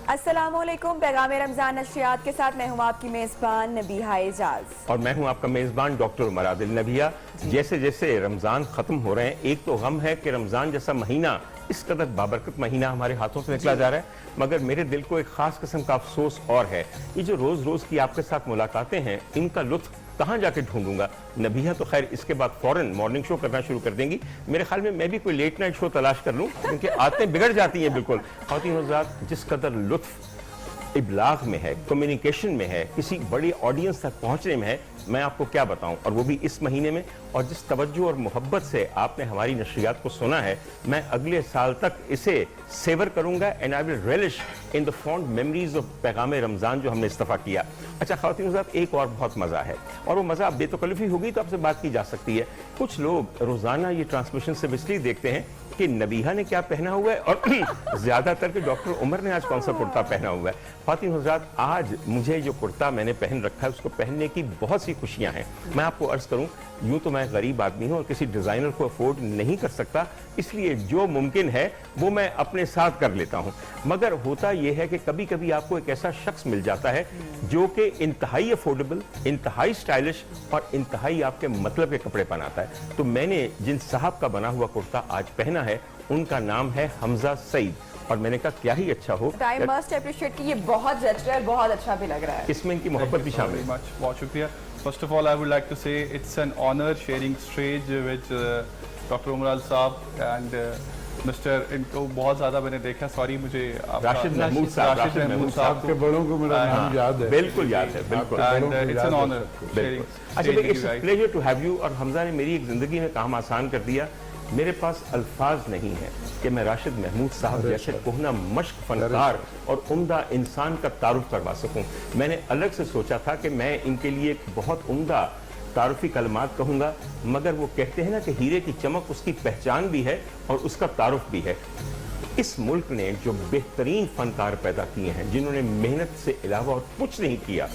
السلام علیکم، پیغام رمضان نشریات کے ساتھ میں ہوں آپ کی میزبان نبیہہ اعجاز اور میں ہوں آپ کا میزبان ڈاکٹر عمر عادل نبیہہ۔ جیسے جیسے رمضان ختم ہو رہے ہیں، ایک تو غم ہے کہ رمضان جیسا مہینہ، اس قدر بابرکت مہینہ ہمارے ہاتھوں سے نکلا جا رہا ہے، مگر میرے دل کو ایک خاص قسم کا افسوس اور ہے۔ یہ جو روز روز کی آپ کے ساتھ ملاقاتیں ہیں، ان کا لطف کہاں جا کے ڈھونڈوں گا؟ نبیہہ تو خیر اس کے بعد فوراً مارننگ شو کرنا شروع کر دیں گی۔ میرے خیال میں بھی کوئی لیٹ نائٹ شو تلاش کر لوں، کیونکہ عادتیں بگڑ جاتی ہیں بالکل۔ خواتین حضرات، جس قدر لطف ابلاغ میں ہے، کمیونیکیشن میں ہے، کسی بڑی آڈینس تک پہنچنے میں ہے، میں آپ کو کیا بتاؤں، اور وہ بھی اس مہینے میں، اور جس توجہ اور محبت سے آپ نے ہماری نشریات کو سنا ہے، میں اگلے سال تک اسے سیور کروں گا and I will relish in the fond memories of پیغام رمضان جو ہم نے استفا کیا۔ اچھا خواتین حضرات، ایک اور بہت مزہ ہے، اور وہ مزہ بے تکلفی ہوگی تو آپ سے بات کی جا سکتی ہے۔ کچھ لوگ روزانہ یہ ٹرانسمیشن سے اس لیے دیکھتے ہیں کہ نبیہہ نے کیا پہنا ہوا ہے، اور زیادہ تر کہ ڈاکٹر عمر نے آج کون سا کرتا پہنا ہوا ہے۔ خواتین حضرات، آج مجھے جو کرتا میں نے پہن رکھا ہے، اس کو پہننے کی بہت سی خوشیاں ہیں۔ میں آپ کو عرض کروں، یوں تو میں غریب آدمی ہوں اور کسی ڈیزائنر کو افورڈ نہیں کر سکتا، اس لیے جو ممکن ہے وہ میں اپنے ساتھ کر لیتا ہوں، مگر ہوتا یہ ہے کہ کبھی کبھی آپ کو ایک ایسا شخص مل جاتا ہے جو کہ انتہائی افورڈیبل، انتہائی سٹائلش اور انتہائی آپ کے مطلب کے کپڑے پہناتا ہے۔ تو میں نے جن صاحب کا بنا ہوا کرتا آج پہنا ہے، ان کا نام ہے حمزہ سعید، اور میں نے کہا کیا ہی اچھا ہو، I must appreciate کہ یہ بہت جچ رہا ہے، بہت اچھا بھی لگ رہا ہے۔ اس میں ان کی محبت بھی شامل ہے۔ بہت شکریہ۔ First of all, I would like to say it's an honor sharing stage with Dr. Umar Al Saab and Mr. ان کو بہت زیادہ میں نے دیکھا، سوری مجھے راشد محمود صاحب، راشد محمود صاحب کے بڑوں کو میرا نام یاد ہے، بالکل یاد ہے، بالکل۔ and it's an honor sharing اچھا، stage with it's you a guys. pleasure to have you، اور حمزہ نے میری ایک زندگی میں کام آسان کر دیا۔ میرے پاس الفاظ نہیں ہے کہ میں راشد محمود صاحب جیسے کہنا مشق فنکار اور عمدہ انسان کا تعارف کروا سکوں۔ میں نے الگ سے سوچا تھا کہ میں ان کے لیے ایک بہت عمدہ تعارفی کلمات کہوں گا، مگر وہ کہتے ہیں نا کہ ہیرے کی چمک اس کی پہچان بھی ہے اور اس کا تعارف بھی ہے۔ اس ملک نے جو بہترین فنکار پیدا کیے ہیں، جنہوں نے محنت سے علاوہ اور کچھ نہیں کیا،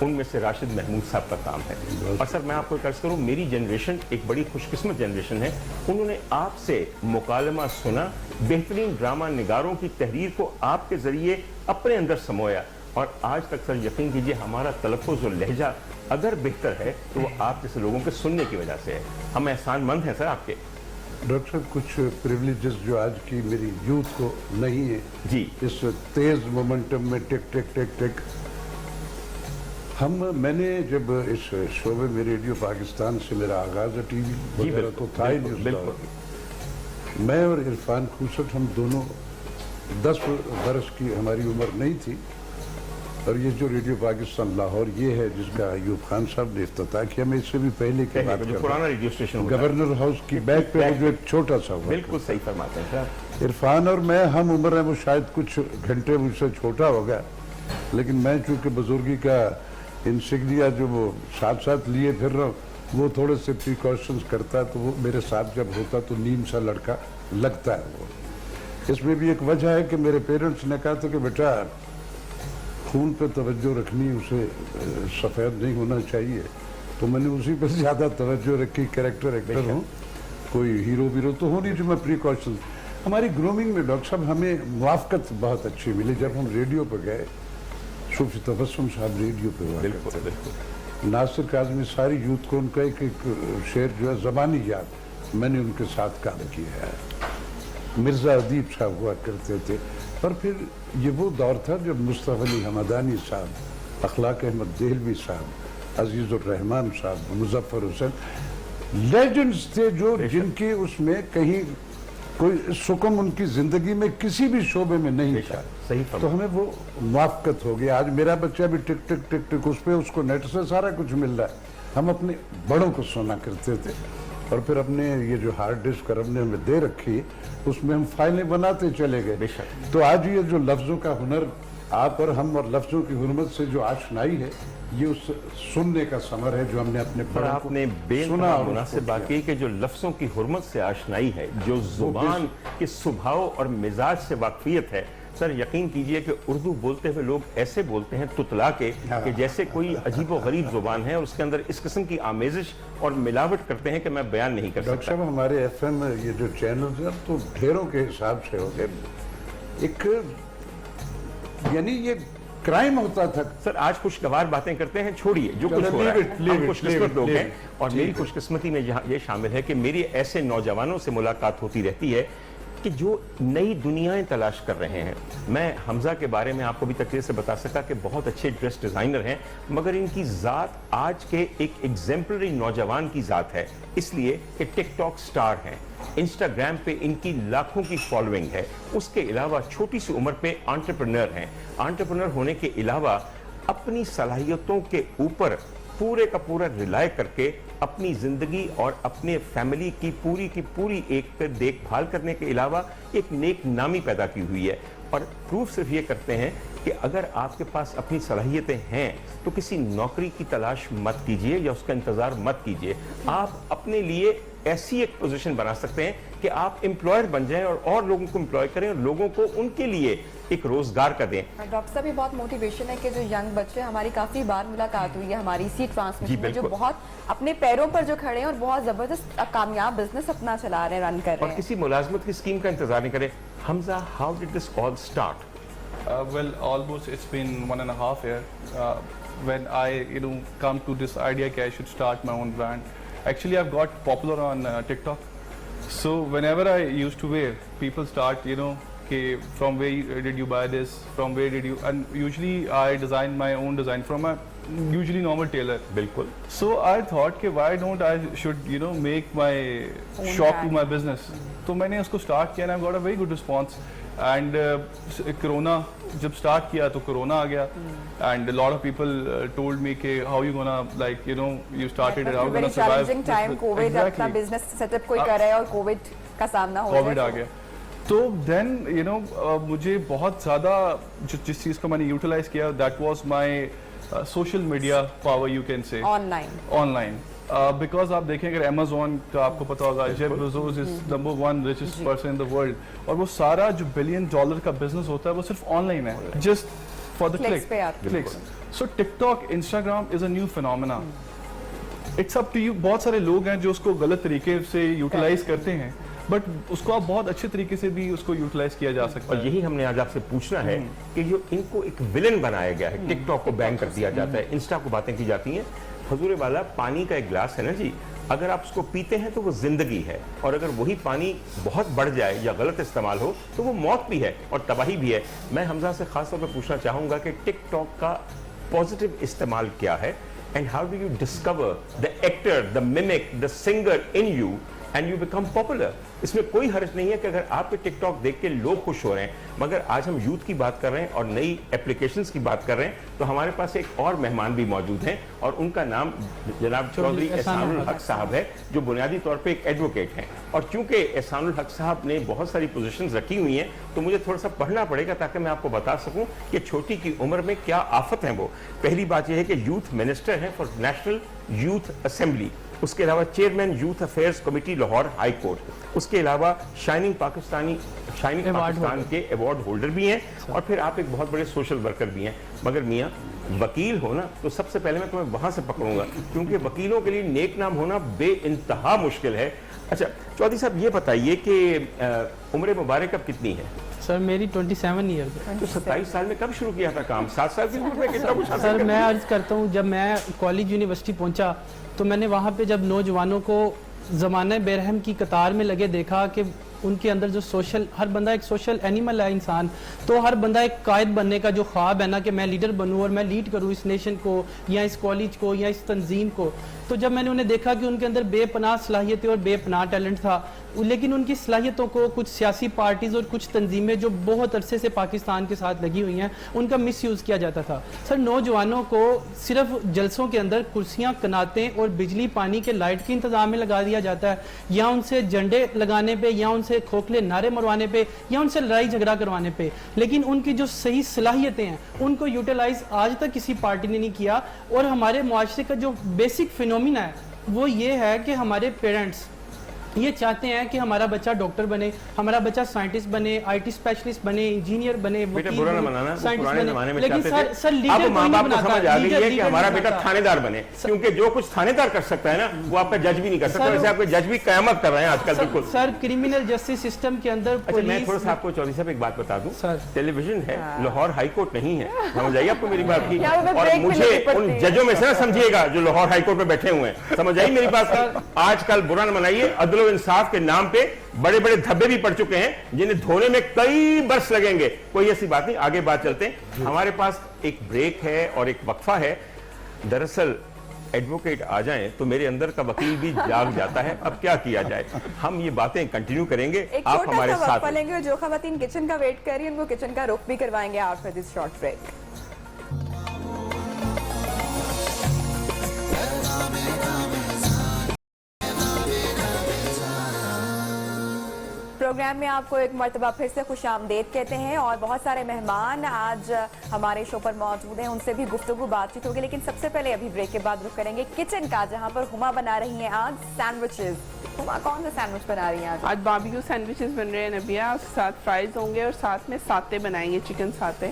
ان میں سے راشد محمود صاحب کا کام ہے۔ اور سر میں آپ کو عرض کروں، میری جنریشن ایک بڑی خوش قسمت جنریشن ہے، انہوں نے آپ سے مکالمہ سنا، بہترین ڈرامہ نگاروں کی تحریر کو آپ کے ذریعے اپنے اندر سمویا، اور آج تک سر یقین کیجئے ہمارا تلفظ اور لہجہ اگر بہتر ہے تو وہ آپ جیسے لوگوں کے سننے کی وجہ سے ہے۔ ہم احسان مند ہیں سر آپ کے۔ ڈاکٹر صاحب، کچھ پریولیجز جو آج کی میری یوتھ کو نہیں ہے، جی، اس تیز مومنٹم میں ٹک ٹک ٹک ٹک، میں نے جب اس شعبے میں ریڈیو پاکستان سے میرا آغاز ہے، ٹی وی وغیرہ تو تھا ہی نہیں، بالکل میں اور عرفان خوسٹ ہم دونوں 10 برس کی ہماری عمر نہیں تھی، اور یہ جو ریڈیو پاکستان لاہور یہ ہے جس کا ایوب خان صاحب نے افتتاح کیا، میں اس سے بھی پہلے کی بات جو پرانا ریڈیو اسٹیشن گورنر ہاؤس کی بیک پہ جو ایک چھوٹا سا ہوا، بالکل صحیح فرماتے ہیں سر۔ عرفان اور میں ہم عمر ہیں، وہ شاید کچھ گھنٹے مجھ سے چھوٹا ہوگا، لیکن میں چونکہ بزرگی کا انسگنیا جو وہ ساتھ ساتھ لیے پھر رہا ہوں، وہ تھوڑے سے پریکاشنز کرتا ہے، تو وہ میرے ساتھ جب ہوتا تو نیم سا لڑکا لگتا ہے۔ وہ اس میں بھی ایک وجہ ہے کہ میرے پیرنٹس نے کہا تھا کہ بیٹا خون پہ توجہ رکھنی، اسے سفید نہیں ہونا چاہیے، تو میں نے اسی پہ زیادہ توجہ رکھی، کریکٹر ایکٹر ہوں، کوئی ہیرو ویرو تو ہو نہیں جو میں پریکاشنز۔ ہماری گرومنگ میں ڈاکٹر صاحب ہمیں موافقت بہت اچھی ملی، جب ہم ریڈیو پہ گئے، صوفی تبسم صاحب ریڈیو پہ ہوا کرتے تھے، ناصر کاظمی، ساری یوتھ کو ان کا ایک شعر جو ہے زبانی یاد، میں نے ان کے ساتھ کام کیا ہے، مرزا ادیب صاحب ہوا کرتے تھے، اور پھر یہ وہ دور تھا جب مصطفی علی حمدانی صاحب، اخلاق احمد دہلوی صاحب، عزیز الرحمان صاحب، مظفر حسین، لیجنڈز تھے جو جن کی اس میں کہیں کوئی سکم ان کی زندگی میں کسی بھی شعبے میں نہیں تھا، تو ہمیں وہ موافقت ہو گئی۔ آج میرا بچہ بھی ٹک ٹک ٹک ٹک، اس پہ اس کو نیٹ سے سارا کچھ مل رہا ہے۔ ہم اپنے بڑوں کو سنا کرتے تھے، اور پھر اپنے یہ جو ہارڈ ڈسک رب نے ہمیں دے رکھی، اس میں ہم فائلیں بناتے چلے گئے۔ تو آج یہ جو لفظوں کا ہنر آپ اور ہم، اور لفظوں کی حرمت سے جو آشنائی ہے، یہ اس سننے کا ثمر ہے جو ہم نے اپنے پر آپ نے بے انتہا مناسب بات کی کہ جو لفظوں کی حرمت سے آشنائی ہے، جو زبان کے سبھاؤ اور مزاج سے واقفیت ہے، سر یقین کیجئے کہ اردو بولتے ہوئے لوگ ایسے بولتے ہیں تتلا کے کہ جیسے کوئی عجیب و غریب زبان ہے، اور اس کے اندر اس قسم کی آمیزش اور ملاوٹ کرتے ہیں کہ میں بیان نہیں کر سکتا۔ ڈاکٹر صاحب، ہمارے ایف ایم یہ جو چینلز ہیں تو ڈھیروں کے حساب سے ہو گئے، ایک यानी ये क्राइम होता था। सर आज खुशगवार बातें करते हैं, छोड़िए जो कुछ हो रहा है, हम खुशकिस्मत लोग हैं और मेरी खुशकिस्मती में ये शामिल है कि मेरी ऐसे नौजवानों से मुलाकात होती रहती है कि जो नई दुनियाएं तलाश कर रहे हैं। मैं हमजा के बारे में आपको भी तकरीर से बता सका कि बहुत अच्छे ड्रेस डिज़ाइनर हैं, मगर इनकी ज़ात आज के एक एग्जेम्पलरी नौजवान की ज़ात है, इसलिए कि टिकटॉक स्टार हैं, इंस्टाग्राम पे इनकी लाखों की फॉलोइंग है, उसके अलावा छोटी सी उम्र पे एंटरप्रेन्योर हैं। एंटरप्रेन्योर होने के अलावा अपनी सलाहियतों के ऊपर पूरे का पूरा रिलाय करके अपनी जिंदगी और अपने फैमिली की पूरी एक देखभाल करने के अलावा एक नेक नामी पैदा की हुई है। और प्रूफ सिर्फ ये करते हैं कि अगर आपके पास अपनी सलाहियतें हैं तो किसी नौकरी की तलाश मत कीजिए या उसका इंतजार मत कीजिए। आप अपने लिए ऐसी एक पोजीशन बना सकते हैं कि आप एम्प्लॉयर बन जाएं और लोगों को एम्प्लॉय करें और लोगों को उनके लिए एक रोजगार का दें। डॉक्टर साहब ये बहुत मोटिवेशन है कि जो यंग बच्चे, हमारी काफी बार मुलाकात हुई है हमारी इसी ट्रांसमिशन में, जो बहुत अपने पैरों पर जो खड़े हैं और बहुत जबरदस्त कामयाब बिजनेस अपना चला रहे हैं, रन कर रहे और हैं। किसी मुलाजमत की स्कीम का इंतजार नहीं करें। Hamza, how did this all start? Well, almost it's been 1.5 years when I, come to this idea that I should start my own brand. Actually, I've got popular on TikTok. So whenever I used to wear, people start, okay, from where did you buy this? From where did you? And usually I design my own design from a usually normal tailor. बिल्कुल। So I thought कि why don't I should make my shop to my business. तो मैंने उसको start किया and I got a very good response. And corona जब start किया तो corona आ गया and a lot of people told me कि how you gonna you started it, how you gonna survive. Challenging time, Covid, अपना business setup कोई कर रहा है और कोविड का सामना हो रहा है। कोविड आ गया तो देन मुझे बहुत ज़्यादा जिस चीज़ को मैंने यूटिलाइज किया that was my social media power, you can say online. Because आप देखें अगर अमेजोन का आपको पता होगा, Jeff Bezos is number 1 richest person in the world, और वो सारा जो $1 बिलियन का बिजनेस होता है वो सिर्फ ऑनलाइन है, just for the clicks. So TikTok, Instagram is a new phenomena. It's up to you. बहुत सारे लोग हैं जो उसको गलत तरीके से यूटिलाइज करते हैं, बट उसको आप बहुत अच्छे तरीके से भी उसको यूटिलाइज किया जा सकता है। और यही हमने आज आपसे पूछना है कि जो इनको एक विलन बनाया गया है, टिकटॉक को बैन कर दिया जाता है, इंस्टा को बातें की जाती हैं। हजूर वाला, पानी का एक गिलास है ना जी, अगर आप उसको पीते हैं तो वो जिंदगी है, और अगर वही पानी बहुत बढ़ जाए या गलत इस्तेमाल हो तो वो मौत भी है और तबाही भी है। मैं हमजा से खास तौर पर पूछना चाहूंगा कि टिकटॉक का पॉजिटिव इस्तेमाल क्या है, and how do you discover the actor, the mimic, the singer in you and you become popular. इसमें कोई हर्ज नहीं है कि अगर आपके टिकटॉक देख के लोग खुश हो रहे हैं, मगर आज हम यूथ की बात कर रहे हैं और नई एप्लीकेशंस की बात कर रहे हैं, तो हमारे पास एक और मेहमान भी मौजूद हैं और उनका नाम जनाब चौधरी एहसानुल हक साहब है, जो बुनियादी तौर पे एक एडवोकेट हैं। और चूंकि एहसानुल हक साहब ने बहुत सारी पोजीशंस रखी हुई हैं, तो मुझे थोड़ा सा पढ़ना पड़ेगा ताकि मैं आपको बता सकूं कि छोटी की उम्र में क्या आफत है वो। पहली बात यह है कि यूथ मिनिस्टर हैं फॉर नेशनल यूथ असेंबली, उसके अलावा chairman youth affairs committee Lahore high court, उसके अलावा शाइनिंग पाकिस्तान के अवार्ड होल्डर भी हैं, और फिर आप एक बहुत बड़े सोशल वर्कर भी हैं। मगर मियाँ, वकील हो ना, तो सबसे पहले मैं तुम्हें वहां से पकड़ूंगा, क्योंकि वकीलों के लिए नेक नाम होना बेइंतहा मुश्किल है। अच्छा चौधरी साहब, ये बताइए कि उम्र मुबारक अब कितनी है? सर मेरी 27 ईयर। तो 27 साल में कब शुरू किया था काम? 7 साल की उम्र में कितना कुछ हासिल सर कर मैं लिया? अर्ज करता हूँ, जब मैं कॉलेज यूनिवर्सिटी पहुँचा तो मैंने वहाँ पे जब नौजवानों को ज़माने बेरहम की कतार में लगे देखा कि उनके अंदर जो सोशल, हर बंदा एक सोशल एनिमल है इंसान, तो हर बंदा एक कायद बनने का जो ख्वाब है ना कि मैं लीडर बनूं और मैं लीड करूं इस नेशन को या इस कॉलेज को या इस तंजीम को। तो जब मैंने उन्हें देखा कि उनके अंदर बेपनाह सलाहियतें और बेपनाह टैलेंट था, लेकिन उनकी सलाहियतों को कुछ सियासी पार्टीज़ और कुछ तंजीमें जो बहुत अरसे से पाकिस्तान के साथ लगी हुई हैं, उनका मिसयूज़ किया जाता था। सर नौजवानों को सिर्फ जलसों के अंदर कुर्सियाँ, कनातें और बिजली पानी के लाइट के इंतज़ाम में लगा दिया जाता है, या उनसे झंडे लगाने पे, या उनसे खोखले नारे मरवाने पे, या उनसे लड़ाई झगड़ा करवाने पे। लेकिन उनकी जो सही सलाहियतें हैं उनको यूटिलाइज आज तक किसी पार्टी ने नहीं किया। और हमारे मुआशरे का जो बेसिक फिनोमिना है वो ये है कि हमारे पेरेंट्स یہ چاہتے ہیں کہ ہمارا بچہ ڈاکٹر بنے, ہمارا بچہ سائنٹسٹ بنے, IT اسپیشلسٹ بنے, انجینئر بنے, برا نہ منانا, پرانے زمانے میں لیکن چاہتے سر تھے. اب ماں باپ کو سمجھ آ گئی ہے کہ ہمارا بیٹا تھانے دار بنے, کیونکہ جو کچھ تھانے دار کر سکتا ہے نا وہ آپ کا جج بھی نہیں کر سکتا. ویسے آپ کے جج بھی قیامت کر رہے ہیں آج کل. بالکل سر, کرمنل جسٹس سسٹم کے اندر میں تھوڑا سا آپ کو چودھری صاحب ایک بات بتا دوں, ٹیلی ویژن ہے, لاہور ہائی کورٹ نہیں ہے. سمجھ آئیے آپ کو میری بات کی, اور مجھے ان ججوں میں سے نہ سمجھیے گا جو لاہور ہائی کورٹ میں بیٹھے ہوئے ہیں. سمجھ آئی میری بات کی. آج کل برا نہ منائیے, عدل و انصاف کے نام پہ بڑے بڑے دھبے بھی پڑ چکے ہیں جنہیں دھونے میں کئی برس لگیں گے. کوئی ایسی بات نہیں, آگے بات چلتے ہیں. ہمارے پاس ایک بریک ہے اور ایک وقفہ ہے. دراصل ایڈوکیٹ آ جائیں تو میرے اندر کا وکیل بھی جاگ جاتا ہے. اب کیا کیا جائے, ہم یہ باتیں کنٹینیو کریں گے, آپ ہمارے ساتھ. وقفہ لیں گے. جو خواتین کچن کا ویٹ کر رہی ہیں ان کو کچن کا رخ بھی کروائیں گے after this short break. Programme میں آپ کو ایک مرتبہ پھر سے خوش آمدید کہتے ہیں, اور بہت سارے مہمان آج ہمارے شو پر موجود ہیں, ان سے بھی گفتگو بات چیت ہوگی. لیکن سب سے پہلے ابھی بریک کے بعد رخ کریں گے کچن کا, جہاں پر ہما بنا رہی ہیں آج سینڈوچز. ہما کون سے سینڈوچ بنا رہی ہیں آج؟ باربیکیو سینڈوچز بن رہے ہیں نبیہ, اس کے ساتھ فرائز ہوں گے اور ساتھ میں ساتے بنائیں گے, چکن ساتے.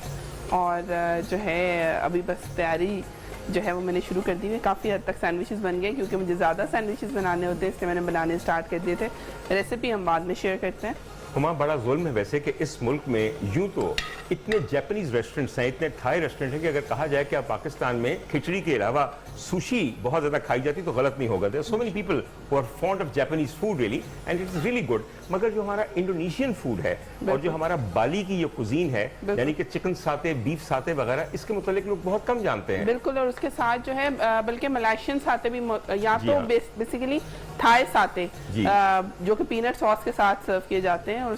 اور جو ہے ابھی بس تیاری جو ہے وہ میں نے شروع کر دی ہے. کافی حد تک سینڈوچز بن گئے, کیونکہ مجھے زیادہ سینڈوچز بنانے ہوتے ہیں, اس لیے میں نے بنانے اسٹارٹ کر دیے تھے. ریسیپی ہم بعد میں شیئر کرتے ہیں. ہما بڑا ظلم ہے ویسے کہ اس ملک میں یوں تو اتنے جیپنیز ریسٹورنٹس ہیں, اتنے تھائی ریسٹورنٹ ہیں کہ اگر کہا جائے کہ پاکستان میں کھچڑی کے علاوہ سوشی بہت زیادہ کھائی جاتی تو غلط نہیں ہوگا. There are so many people who are fond of Japanese food really and it is really good. مگر جو ہمارا انڈونیشین فوڈ ہے اور جو ہمارا بالی کی یہ کوزین ہے, یعنی کہ چکن ساتے, بیف ساتے وغیرہ, اس کے متعلق لوگ بہت کم جانتے ہیں. بالکل, اور اس کے ساتھ جو ہے بلکہ ملائشین ساتے بھی, یا تو بیسیکلی تھائی ساتے جو کہ پینٹ ساس کے ساتھ سرو کیے جاتے ہیں, اور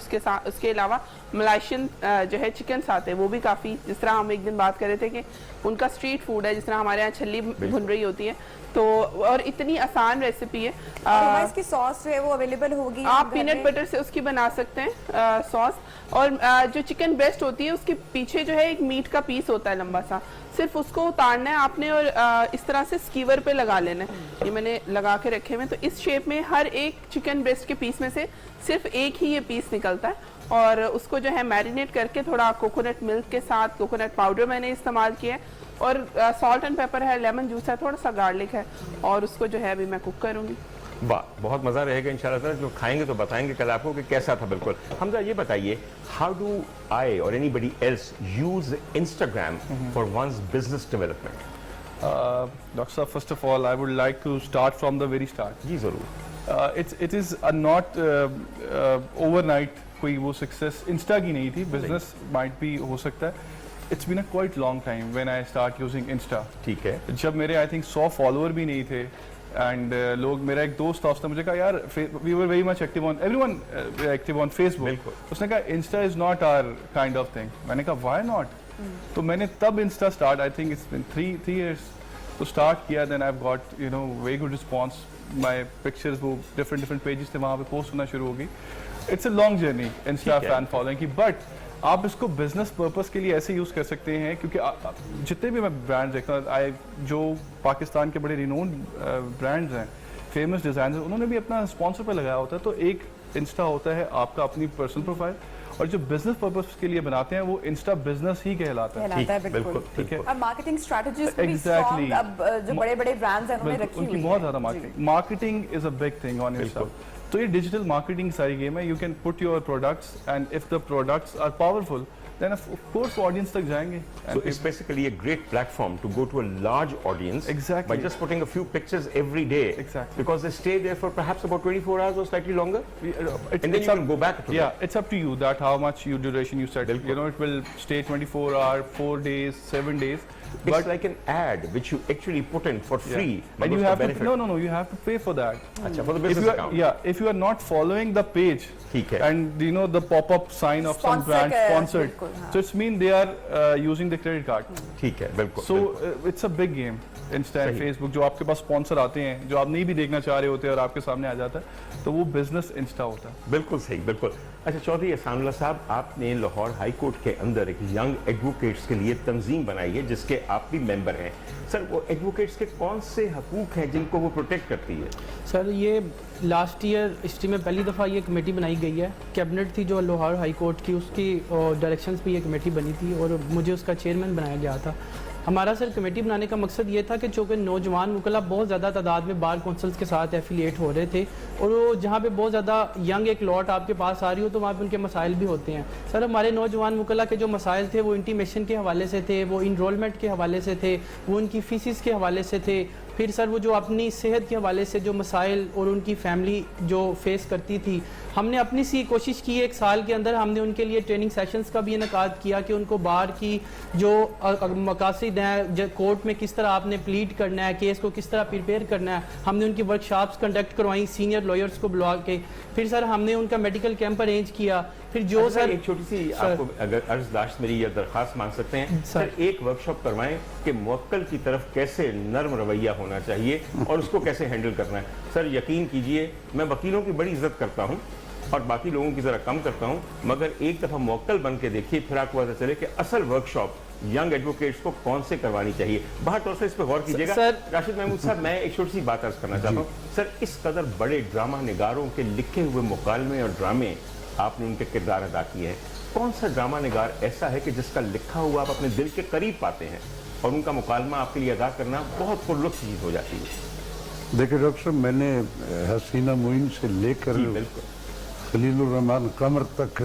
اس کے علاوہ ملائشین جو ہے چکن ساتے وہ بھی کافی, جس طرح ہم ایک دن بات کر رہے تھے کہ ان کا اسٹریٹ فوڈ ہے, جس طرح ہمارے یہاں چھلی بھن رہی ہوتی ہے, تو اور اتنی آسان ریسیپی ہے. اس کی ساس ہے وہ اویلیبل ہوگی, آپ پینٹ بٹر سے اس کی بنا سکتے ہیں ساس. اور جو چکن بریسٹ ہوتی ہے اس کے پیچھے جو ہے ایک میٹ کا پیس ہوتا ہے لمبا سا, صرف اس کو اتارنا ہے آپ نے اور اس طرح سے سکیور پہ لگا لینا ہے. یہ میں نے لگا کے رکھے ہوئے, تو اس شیپ میں ہر ایک چکن بریسٹ کے پیس میں سے صرف ایک ہی یہ پیس نکلتا ہے. اور اس کو جو ہے میرینیٹ کر کے تھوڑا کوکونٹ ملک کے ساتھ, کوکونٹ پاؤڈر میں نے استعمال کیا ہے, اور سالٹ اینڈ پیپر ہے, لیمن جوس ہے, تھوڑا سا گارلک ہے, اور اس کو جو ہے ابھی میں کوک کروں گی. واہ, بہت مزہ رہے گا انشاءاللہ تعالیٰ. جو کھائیں گے تو بتائیں گے کل آپ کو کہ کیسا تھا. بالکل. حمزہ یہ بتائیے, how do I or anybody else use Instagram for one's business development? Dr. Saab, first of all, I would like to start from the very start. جی ضرور. It is not overnight کوئی وہ سکسیس انسٹا کی نہیں تھی, business might بھی ہو سکتا ہے. It's been a quite long time when I start using Insta. ٹھیک ہے. جب میرے I think 100 فالوور بھی نہیں تھے, اینڈ لوگ, میرا ایک دوست تھا, اس نے مجھے کہا یار we were very much active on, everyone active on Facebook. اس نے کہا Insta is not our kind of thing. میں نے کہا why not? تو میں نے تب Insta start, I think it's been 3 years تو start کیا. then I've got very good response. my pictures وہ different pages تھے, وہاں پہ پوسٹ ہونا شروع ہو گئی. it's a long journey Insta fan following کی, but آپ اس کو بزنس پرپس کے لیے ایسے یوز کر سکتے ہیں, کیونکہ جتنے بھی میں برانڈ دیکھتا ہوں, جو پاکستان کے بڑے رینونڈ برانڈز ہیں, فیمس ڈیزائنر, انہوں نے بھی اپنا اسپانسر پہ لگایا ہوتا ہے. تو ایک انسٹا ہوتا ہے آپ کا اپنی پرسنل پروفائل, اور جو بزنس پرپس کے لیے بناتے ہیں وہ انسٹا بزنس ہی کہلاتا ہے. بالکل. ٹھیک ہے. اور مارکیٹنگ اسٹریٹجیز بھی اسٹرانگ اب جو بڑے بڑے برانڈز ہیں انہوں نے رکھی ہوئی ہیں, ان کی بہت زیادہ marketing is a big thing on Insta. تو یہ ڈیجیٹل مارکیٹنگ ساری گیم ہے. You can put your products, and if the products are powerful then of course audience tak jayenge. So it's basically a great platform to go to a large audience. Exactly. By just putting a few pictures every day. Exactly. Because they stay there for perhaps about 24 hours or slightly longer. And then you can go back to it. It's up to you that how much duration you set. It will stay 24 hours, 4 days, 7 days. It's like an ad which you actually put in for free. And you have to, no, you have to pay for that. Achha, for the business account. If you are not following the page, and the pop-up sign of some brand sponsored, so it's mean they are using the credit card. ٹھیک ہے, بالکل. So it's a big game. Insta and Facebook جو آپ کے پاس sponsor آتے ہیں, جو آپ نہیں بھی دیکھنا چاہ رہے ہوتے اور آپ کے سامنے آ جاتا ہے, تو وہ بزنس انسٹا ہوتا ہے. بالکل صحیح, بالکل. अच्छा, चौधरी एहसानुल्लाह साहब, आपने लाहौर हाई कोर्ट के अंदर एक यंग एडवोकेट्स के लिए तंजीम बनाई है जिसके आप भी मेंबर हैं। सर, वो एडवोकेट्स के कौन से हकूक हैं जिनको वो प्रोटेक्ट करती है? सर, ये लास्ट ईयर हिस्ट्री में पहली दफ़ा ये कमेटी बनाई गई है। कैबिनेट थी जो लाहौर हाई कोर्ट की, उसकी डायरेक्शंस पे ये कमेटी बनी थी और मुझे उसका चेयरमैन बनाया गया था। हमारा सर कमेटी बनाने का मकसद ये था कि चूँकि नौजवान वकला बहुत ज़्यादा तादाद में बार कौंसल्स के साथ एफिलिएट हो रहे थे और वो जहाँ पे बहुत ज़्यादा यंग एक लॉट आपके पास आ रही हो तो वहाँ पे उनके मसाइल भी होते हैं। सर, हमारे नौजवान वकला के जो मसाइल थे वो इंटीमेशन के हवाले से थे, वो इनरोलमेंट के हवाले से थे, वो उनकी फीसिस के हवाले से थे, फिर सर वो जो अपनी सेहत के हवाले से जो मसाइल और उनकी फैमिली जो फेस करती थी, हमने अपनी सी कोशिश की एक साल के अंदर हमने उनके लिए ट्रेनिंग सेशंस का भी इनकाद किया कि उनको बार की जो मकासद हैं, कोर्ट में किस तरह आपने प्लीड करना है, केस को किस तरह प्रिपेयर करना है, हमने उनकी वर्कशॉप्स कंडक्ट करवाई सीनियर लॉयर्स को बुला के। फिर सर हमने उनका मेडिकल कैंप अरेंज किया। फिर जो अच्छा, सर एक छोटी सी आपको अगर अर्जदाश्त मेरी या दरख्वास्त मांग सकते हैं सर, एक वर्कशॉप करवाएं कि मुवक्किल की तरफ कैसे नर्म रवैया होना चाहिए और उसको कैसे हैंडल करना है। सर, यकीन कीजिए, मैं वकीलों की बड़ी इज्जत करता हूँ और बाकी लोगों की ज़रा कम करता हूँ, मगर एक दफ़ा मुवक्किल बन के देखिए, फिर आपको पता चले कि असल वर्कशॉप यंग एडवोकेट्स को कौन से करवानी चाहिए। बाहर तौर से इस पर गौर कीजिएगा। राशिद महमूद साहब, मैं एक छोटी सी बात अर्ज करना चाहता हूँ। सर, इस कदर बड़े ड्रामा निगारों के लिखे हुए मुकालमे और ड्रामे आपने उनके किरदार अदा किए हैं, कौन सा ड्रामा निगार ऐसा है कि जिसका लिखा हुआ आप अपने दिल के करीब पाते हैं और उनका मुकालमा आपके लिए अदा करना बहुत पुरलुत्फ चीज़ हो जाती है? देखिए डॉक्टर साहब, मैंने हसीना मोइन से लेकर खलीलुर रहमान कमर तक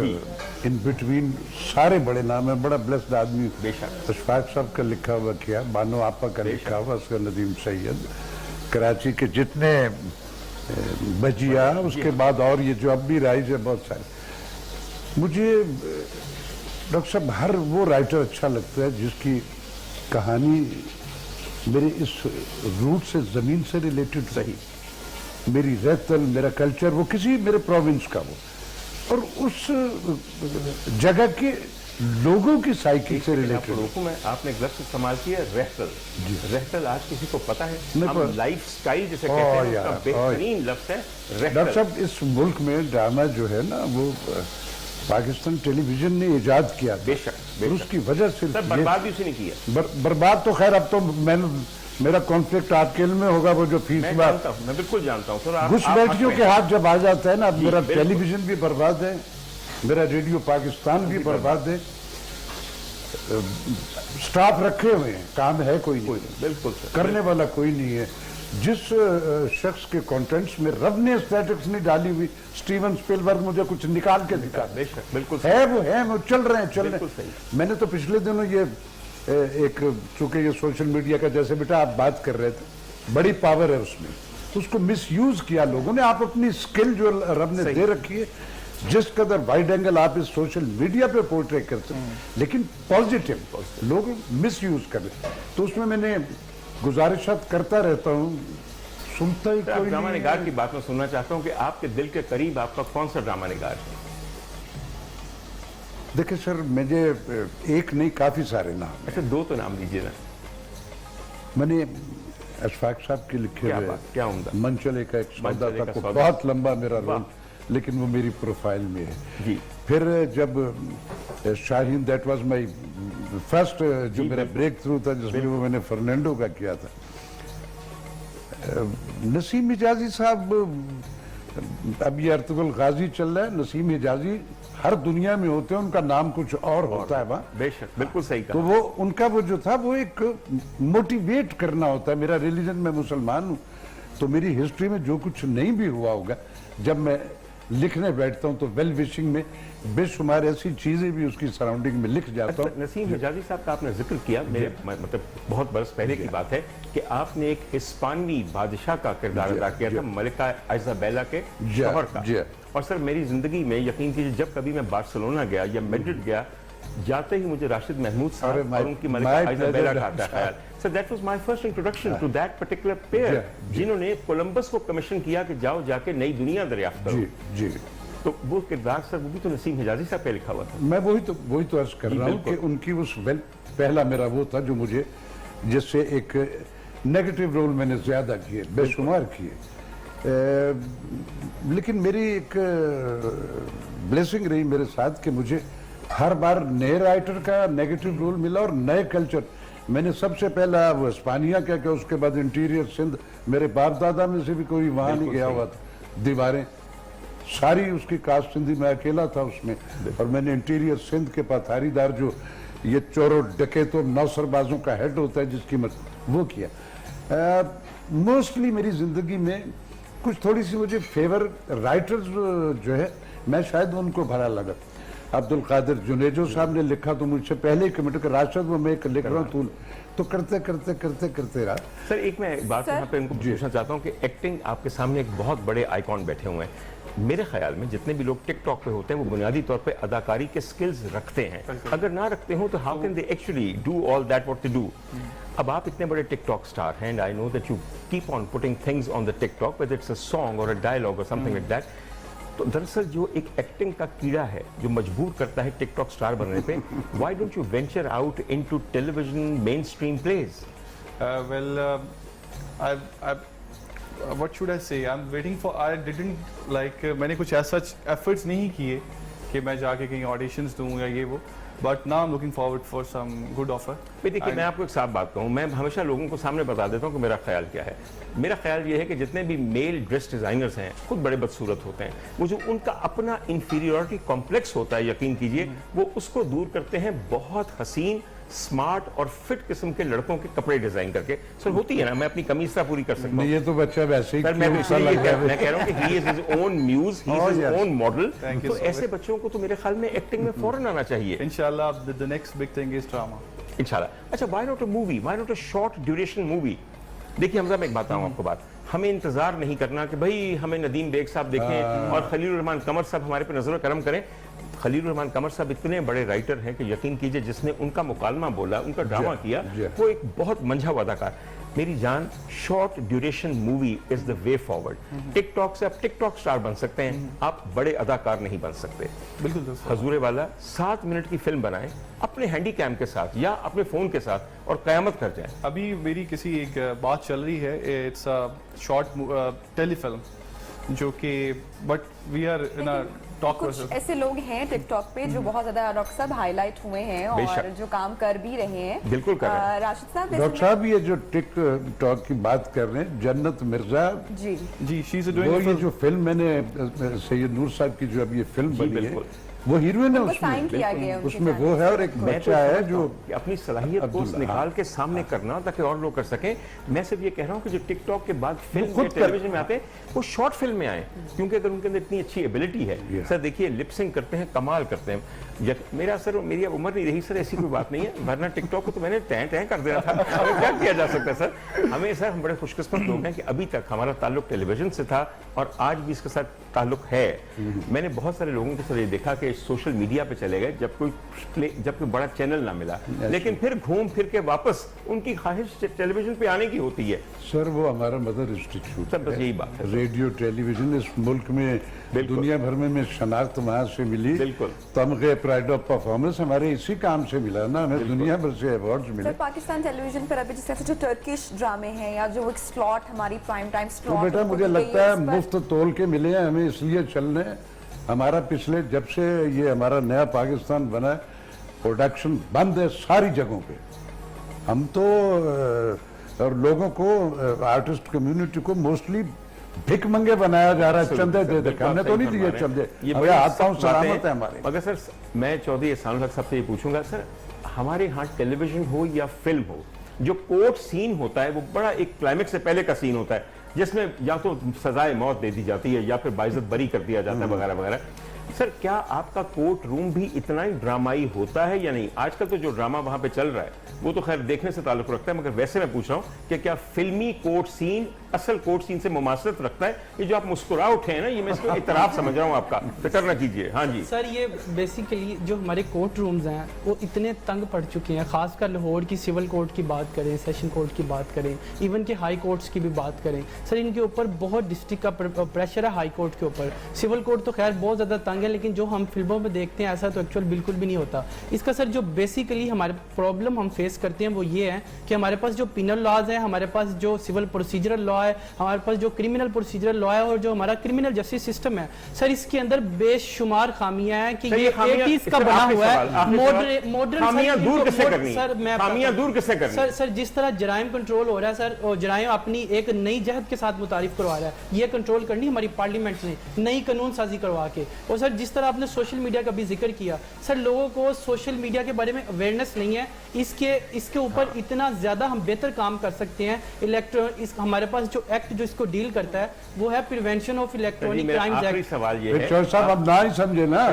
इन बिटवीन सारे बड़े नाम है, बड़ा ब्लेस्ड आदमी अशफाक साहब का लिखा हुआ किया, बानो आपा का लिखा हुआ, उसका नदीम सैयद, कराची के जितने बजिया, उसके बाद और ये जो अब भी राइज है बहुत सारे। मुझे डॉक्टर साहब हर वो राइटर अच्छा लगता है जिसकी कहानी मेरे इस रूट से, ज़मीन से रिलेटेड रही, मेरी रहतल, मेरा कल्चर, वो किसी मेरे प्रोविंस का वो, और उस जगह के लोगों की साइकिल से रिलेटेड। मैं आपने लफ्ज़ इस्तेमाल किया रहतल। रहतल आज किसी को पता है? हम लाइफ स्टाइल जिसे कहते हैं, उसका बेहतरीन लफ्ज़ है रहतल। डॉक्टर साहब, इस मुल्क में ड्रामा जो है ना, वो पाकिस्तान टेलीविजन ने इजाद किया, बेशक उसकी वजह से बर्बाद भी उसी ने किया। बर्बाद तो खैर अब तो मेरा कॉन्फ्लिक्ट आपके में होगा, वो जो फीस मैं बिल्कुल जानता हूँ। घुसपैठियों के हाथ जब आ जाता है ना, मेरा टेलीविजन भी बर्बाद है, मेरा रेडियो पाकिस्तान भी बर्बाद है, स्टाफ रखे हुए हैं, काम है कोई नहीं, बिल्कुल करने वाला कोई नहीं है। जिस शख्स के कंटेंट्स में रब ने एस्थेटिक्स नहीं डाली हुई, स्टीवन स्पिलबर्ग मुझे कुछ निकाल के दिखा, बिल्कुल है वो चल रहे हैं। मैंने तो पिछले दिनों ये एक, चूंकि ये सोशल मीडिया का, जैसे बेटा आप बात कर रहे थे, बड़ी पावर है उसमें, उसको मिसयूज किया लोगों ने। आप अपनी स्किल जो रब ने दे रखी है, जिस कदर वाइड एंगल आप इस सोशल मीडिया पे पोर्ट्रेट करते हैं, लेकिन पॉजिटिव लोग मिसयूज कर रहे, तो उसमें मैंने गुजारिशात करता रहता हूँ, सुनता ही कोई ड्रामा निगार की बात मैं सुनना चाहता हूँ कि आपके दिल के करीब आपका कौन सा ड्रामा निगार है? देखिए सर, मुझे एक नहीं, काफी सारे नाम। अच्छा, दो तो नाम लीजिए ना। मैंने अशफाक साहब के लिखे हुए क्या उम्दा मनचले का एक सौदा था, बहुत लंबा मेरा रोल, लेकिन वो मेरी प्रोफाइल में है जी। फिर जब Shaheen, that was my first जो मेरा ब्रेक थ्रू था, जिसमें वो मैंने फर्नांडो का किया था। नसीम हिजाजी साहब, अब ये अर्तुगरुल गाजी चल रहा है, नसीम हिजाजी हर दुनिया में होते हैं, उनका नाम कुछ और होता है वहाँ, बेशक, बिल्कुल सही कहा। तो वो उनका वो जो था, वो एक मोटिवेट करना होता है। मेरा रिलीजन, मैं मुसलमान हूँ, तो मेरी हिस्ट्री में जो कुछ नहीं भी हुआ होगा, जब मैं लिखने बैठता हूँ तो वेल विशिंग में बेशुमार ऐसी चीजें भी उसकी सराउंडिंग में लिख जाता हूँ। नसीम हिजाजी साहब का आपने जिक्र किया, मेरे मतलब बहुत बरस पहले की बात है कि आपने एक हिस्पानी बादशाह का किरदार अदा किया था, मलिका इजाबेला के शौहर का। और सर, मेरी जिंदगी में यकीन कीजिए, जब कभी मैं बार्सिलोना गया या मैड्रिड गया, जाते ही मुझे राशिद महमूद साहब और उनकी मलिका इजाबेला का आता ख्याल। Sir, that was my first introduction to that particular pair, जिन्होंने कोलंबस को कमीशन किया कि जाओ जाके नई दुनिया दरियाफ्त करो। जी, तो वो किरदार सर, वो भी तो नसीम हिजाजी साहब पे लिखा हुआ था। मैं वही तो अर्ज कर रहा हूँ कि उनकी उस पहला मेरा वो था जो मुझे, जिससे एक नेगेटिव रोल मैंने ज्यादा किए, बेशुमार किए, लेकिन मेरी एक ब्लेसिंग रही मेरे साथ कि मुझे हर बार नए राइटर का नेगेटिव रोल मिला और नए कल्चर। मैंने सबसे पहला वो स्पानिया क्या उसके बाद इंटीरियर सिंध, मेरे बाप दादा में से भी कोई वहां नहीं गया हुआ था। दीवारें सारी उसकी कास्ट सिंधी, मैं अकेला था उसमें। और मैंने इंटीरियर सिंध के पथारीदार जो ये चोरों डकैतों नौसरबाजों का हेड होता है जिसकी वो किया। मोस्टली मेरी जिंदगी में कुछ थोड़ी सी मुझे फेवर राइटर्स जो है मैं शायद उनको भरा लगा। अब्दुल कादिर जुनेजो साहब ने लिखा तो मुझसे पहले ही कमिट कर राशद वो मैं लिख रहा हूँ तो करते रहा। सर एक मैं बात यहाँ पे इनको पूछना चाहता हूँ कि एक्टिंग आपके सामने एक बहुत बड़े आइकॉन बैठे हुए हैं। मेरे ख्याल में जितने भी लोग टिकटॉक पे होते हैं वो बुनियादी तौर पे अदाकारी के स्किल्स रखते हैं। अगर ना रखते हो तो how can they actually do all that what they do. अब आप इतने बड़े टिकटॉक स्टार हैं and I know that you keep on putting things on the TikTok whether it's a song और अ डायलॉग और समथिंग लाइक दैट। तो दरअसल जो एक एक्टिंग का कीड़ा है जो मजबूर करता है टिकटॉक स्टार बनने पे, why don't you venture out into television mainstream plays? What should I say? I'm waiting for. I didn't like. मैंने कुछ ऐसा efforts नहीं किए कि मैं जाके कहीं auditions दूँ या ये वो. But now I'm looking forward for some good offer. देखिए मैं आपको एक साफ बात कहूँ, मैं हमेशा लोगों को सामने बता देता हूँ कि मेरा ख्याल क्या है। मेरा ख्याल ये है कि जितने भी मेल ड्रेस डिजाइनर्स हैं खुद बड़े बदसूरत होते हैं। वो जो उनका अपना इंफीरियरिटी कॉम्प्लेक्स होता है, यकीन कीजिए वो उसको दूर करते हैं बहुत हसीन स्मार्ट और फिट किस्म के लड़कों के कपड़े डिजाइन करके। सर होती है ना, मैं अपनी कमी से पूरी कर सकता हूँ। ये तो बच्चा वैसे ही सर मैं कह रहा हूँ कि he is his own muse, he is his own model। तो ऐसे बच्चों को तो मेरे ख्याल में एक्टिंग में फौरन आना चाहिए। इंशाल्लाह the next big thing is drama। इंशाल्लाह। अच्छा, why not a movie? Why not a short duration movie? देखिए हमजा, मैं एक बात बताऊँ आपको बात, हमें इंतजार नहीं करना कि भाई हमें नदीम बेग साहब देखें और खलील रहमान कमर साहब हमारे पे नजर करम करें। खलील रहमान कमर साहब इतने बड़े राइटर हैं कि यकीन कीजिए जिसने उनका मुकालमा बोला, उनका ड्रामा किया, वो एक बहुत मंझा हुआ अदाकार। मेरी जान, short duration movie is the way forward. TikTok से आप टिकटॉक स्टार बन सकते हैं, आप बड़े अदाकार नहीं बन सकते। बिल्कुल हजूरे वाला 7 मिनट की फिल्म बनाएं अपने हैंडी कैम के साथ या अपने फोन के साथ और कयामत कर जाएं। अभी मेरी किसी एक बात चल रही है, इट्स अ शॉर्ट टेलीफिल्म जो कि but we are in a talk process. कुछ ऐसे लोग हैं टिकटॉक पे जो बहुत ज्यादा डॉक्टर साहब हाईलाइट हुए हैं और जो काम कर भी रहे हैं। बिल्कुल कर रहे हैं राशिद साहब। डॉक्टर साहब ये जो टिकटॉक की बात कर रहे हैं, जन्नत मिर्जा जी शी इज डूइंग ये जो फिल्म मैंने सैयद नूर साहब की जो अभी ये फिल्म बनी है वो हीरोइन है उसमें वो है और एक बच्चा है जो अपनी सलाहियत को निकाल के सामने करना ताकि और लोग कर सकें। मैं सिर्फ ये कह रहा हूँ कि जो टिकटॉक के बाद फिल्म टेलीविजन में आते हैं वो शॉर्ट फिल्म में आए, क्योंकि अगर उनके अंदर इतनी अच्छी एबिलिटी है सर, देखिए लिपसिंग करते हैं, कमाल करते हैं। मेरा सर मेरी अब उम्र नहीं रही सर, ऐसी कोई बात नहीं है, वरना टिकटॉक को तो मैंने तय कर देना था। अब क्या किया जा सकता है सर? हमें सर हम बड़े खुशकिस्मत लोग हैं कि अभी तक हमारा ताल्लुक टेलीविजन से था और आज भी इसके साथ ताल्लुक है। मैंने बहुत सारे लोगों को सर ये देखा कि सोशल मीडिया पे चले गए जब कोई बड़ा चैनल ना मिला, लेकिन फिर घूम फिर के वापस उनकी ख्वाहिश टेलीविजन पे आने की होती है। सर वो हमारा मदर इंस्टीट्यूट सर बस यही बात है। रेडियो टेलीविजन इस मुल्क में दुनिया भर में शनाख्त वहाँ से मिली। बिल्कुल। तमगे प्राइड ऑफ परफॉर्मेंस हमारे इसी काम से मिला ना, हमें दुनिया भर से अवार्ड्स मिले। सर पाकिस्तान टेलीविजन पर अभी जैसे जो टर्किश ड्रामे हैं या जो एक स्लॉट हमारी प्राइम टाइम स्लॉट, तो बेटा मुझे लगता है मुफ्त तोल के मिले हैं हमें, इसलिए चल रहे हैं। हमारा पिछले जब से ये हमारा नया पाकिस्तान बना प्रोडक्शन बंद है सारी जगहों पे। हम तो और लोगों को आर्टिस्ट कम्युनिटी को मोस्टली भिख मंगे बनाया जा रहा है, चंदे दे दे, हमने तो नहीं दिए चंदे, अरे आता हूँ सलामत है हमारे। मगर सर मैं चौधरी एहसान हक साहब से ये पूछूंगा सर, हमारे यहाँ टेलीविजन हो या फिल्म हो, जो कोर्ट सीन होता है वो बड़ा एक क्लाइमेक्स से पहले का सीन होता है जिसमें या तो सजाए मौत दे दी जाती है या फिर बाइज्जत बरी कर दिया जाता है वगैरह वगैरह। सर क्या आपका कोर्ट रूम भी इतना ही ड्रामाई होता है या नहीं? आजकल तो जो ड्रामा वहां पे चल रहा है वो तो खैर देखने से ताल्लुक रखता है, मगर वैसे मैं पूछ रहा हूँ कि क्या फिल्मी कोर्ट सीन असल कोर्ट सीन से मुमासलत रखता है? ये जो आप मुस्कुरा उठे हैं ना, ये मैं इसको इतराफ समझ रहा हूँ आपका, फिक्र ना कीजिए। हाँ जी सर, ये बेसिकली जो हमारे कोर्ट रूम्स हैं वो इतने तंग पड़ चुके हैं, खासकर लाहौर की सिविल कोर्ट की बात करें, सेशन कोर्ट की बात करें, इवन के हाई कोर्ट्स की भी बात करें सर, इनके ऊपर बहुत डिस्ट्रिक्ट का प्रेशर है हाई कोर्ट के ऊपर। सिविल कोर्ट तो खैर बहुत ज़्यादा तंग है, लेकिन जो हम फिल्मों में देखते हैं ऐसा तो एक्चुअल बिल्कुल भी नहीं होता। इसका सर जो बेसिकली हमारे प्रॉब्लम हम फेस करते हैं वो ये है कि हमारे पास जो पिनल लॉज है, हमारे पास जो सिविल प्रोसीजरल लॉ لا ہے, ہمارے پاس جو کرمنل پروسیجرل لا ہے اور جو ہمارا کرمنل جسٹس سسٹم ہے سر, اس کے اندر بے شمار خامیاں ہیں کہ یہ 80s کا بنا ہوا ہے. ماڈرن خامیاں دور کیسے کرنی ہیں, خامیاں دور کیسے کرنی ہیں سر, جس طرح جرائم کنٹرول ہو رہا ہے سر, اور جرائم اپنی ایک نئی جہد کے ساتھ متعارف کروا رہا ہے, یہ کنٹرول کرنی ہماری پارلیمنٹ نے نئی قانون سازی کروا کے. اور سر جس طرح آپ نے سوشل میڈیا کا بھی ذکر کیا سر, لوگوں کو سوشل میڈیا کے بارے میں اویئرنیس نہیں ہے, اس کے اوپر اتنا زیادہ ہم بہتر کام کر سکتے ہیں. ہمارے پاس جو ایکٹ جو اس کو ڈیل کرتا ہے وہ ہے prevention of electronic crimes act. سوال یہ ہے چور صاحب اب نہ ہی سمجھے نا,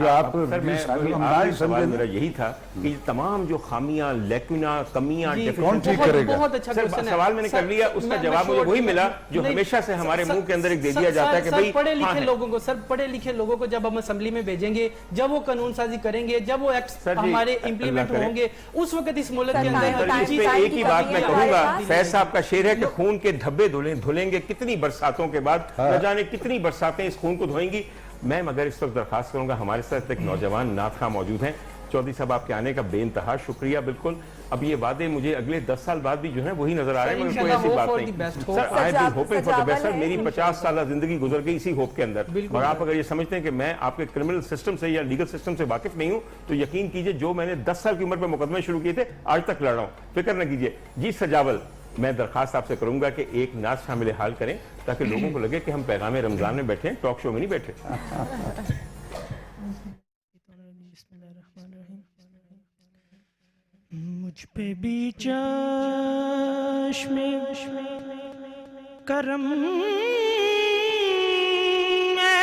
آپ میرا یہی تھا کہ تمام جو خامیاں, لیکونا, کمیاں, کون ٹھیک کرے گا؟ بہت اچھا سوال میں نے کر لیا, اس کا جواب مجھے وہی ملا جو ہمیشہ سے ہمارے منہ کے اندر ایک دے دیا جاتا ہے کہ بھئی پڑھے لکھے لوگوں کو, سر پڑھے لکھے لوگوں کو جب ہم اسمبلی میں بھیجیں گے, جب وہ قانون سازی کریں گے, جب وہ ایکٹس ہمارے امپلیمنٹ ہوں گے, اس وقت اس ملک کے اندر ایک ہی بات میں کہوں گا, فیض صاحب کا شعر ہے کہ خون کے دھبے دھلیں گے کتنی برساتوں کے بعد, نہ جانے کتنی برساتیں اس خون کو دھوئیں گی. میں مگر اس وقت درخواست کروں گا, ہمارے ساتھ ایک نوجوان نعت خواں موجود ہیں. چودھری صاحب آپ کے آنے کا بے انتہا شکریہ. بالکل اب یہ وعدے مجھے اگلے 10 سال بعد بھی جو ہے وہی نظر آ رہے ہیں, مگر کوئی ایسی بات نہیں. Sir I be hoping for the best. Sir میری 50 سالہ زندگی گزر گئی اسی ہوپ کے اندر, اور آپ اگر یہ سمجھتے ہیں کہ میں آپ کے کرمنل سسٹم سے یا لیگل سسٹم سے واقف نہیں ہوں تو یقین کیجئے جو میں نے 10 سال کی عمر پہ مقدمے شروع کیے تھے آج تک لڑ رہا ہوں, فکر نہ کیجئے. جی سجاول, میں درخواست آپ سے کروں گا کہ ایک نعت شامل حال کریں تاکہ لوگوں کو لگے کہ ہم پیغام رمضان میں بیٹھے ہیں, ٹاک شو میں نہیں بیٹھے. مجھ پہ بھی چشم کرم اے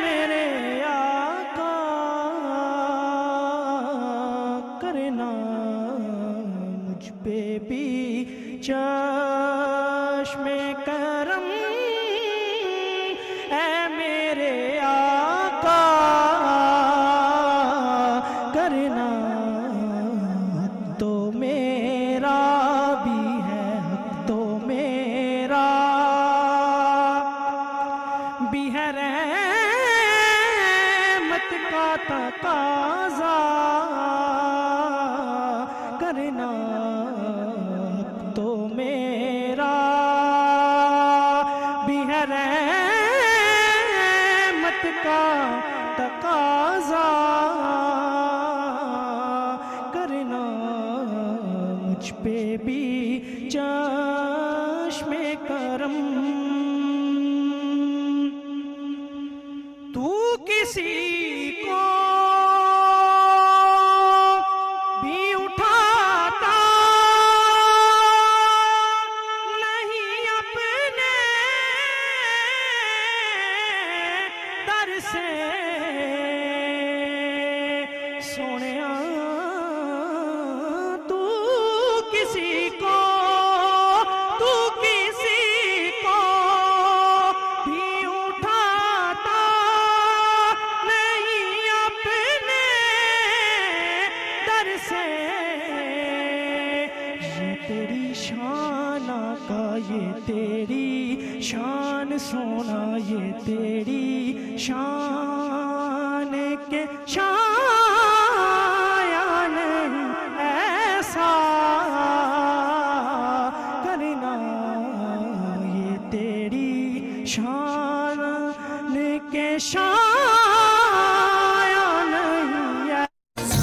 میرے آقا کرنا, مجھ پہ بھی چشم کرم اے میرے آقا کرنا. تو میرا بھی ہے, تو میرا بھی ہے, رحمت کا تقاضا کرنا. تو میرا بھی ہے, رحمت کا تقاضا کرنا. مجھ پہ بھی چشم کرم. تو کسی کو بھی اٹھاتا نہیں اپنے در سے سونیا. کسی کو بھی اٹھاتا نہیں اپنے در سے. یہ تیری شان آقا, یہ تیری شان سونا, یہ تیری شان کے شان ایسا کرنا. یہ تیری شان کے شان